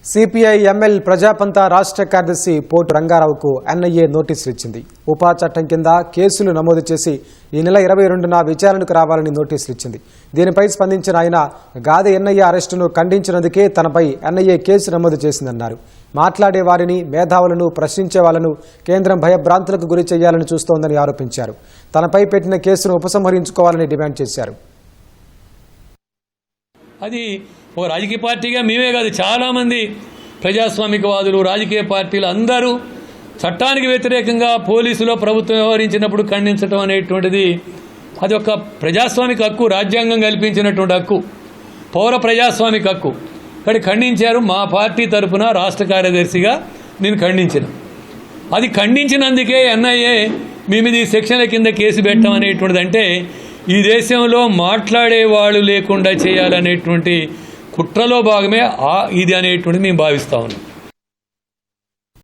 CPI ML ప్రజాపంత రాష్ట్ర కార్యదర్శి పోటు రంగారావుకు ఎన్ఐఏ నోటీసులు ఇచ్చింది. ఉపా చట్టం కింద కేసులు నమోదు చేసి ఈ నెల 22న విచారణకు రావాలని నోటీసులు ఇచ్చింది. దీనిపై స్పందించిన ఆయన గాది ఎన్ఐఏ అరెస్టును ఖండించినందుకే తనపై ఎన్ఐఏ కేసు నమోదు చేసిందన్నారు. మాట్లాడే వారిని, మేధావులను ప్రశ్నించే వాళ్లను కేంద్రం భయభ్రాంతులకు గురి చేయాలని చూస్తోందని ఆరోపించారు. తనపై పెట్టిన కేసును ఉపసంహరించుకోవాలని డిమాండ్ చేశారు. అది ఒక రాజకీయ పార్టీగా మేమే కాదు, చాలామంది ప్రజాస్వామికవాదులు, రాజకీయ పార్టీలు అందరూ చట్టానికి వ్యతిరేకంగా పోలీసులో ప్రభుత్వం వ్యవహరించినప్పుడు ఖండించడం అనేటువంటిది అది ఒక ప్రజాస్వామిక హక్కు, రాజ్యాంగం కల్పించినటువంటి హక్కు, పౌర ప్రజాస్వామిక హక్కు. ఇక్కడ ఖండించారు. మా పార్టీ తరఫున రాష్ట్ర కార్యదర్శిగా నేను ఖండించిన. అది ఖండించినందుకే ఎన్ఐఏ మీ మీద ఈ సెక్షన్ల కింద కేసు పెట్టడం అనేటువంటిది, అంటే ఈ దేశంలో మాట్లాడే వాళ్ళు లేకుండా చేయాలనేటువంటి కుట్రలో భాగమే ఇది అనేటువంటిది మేము భావిస్తా ఉన్నాం.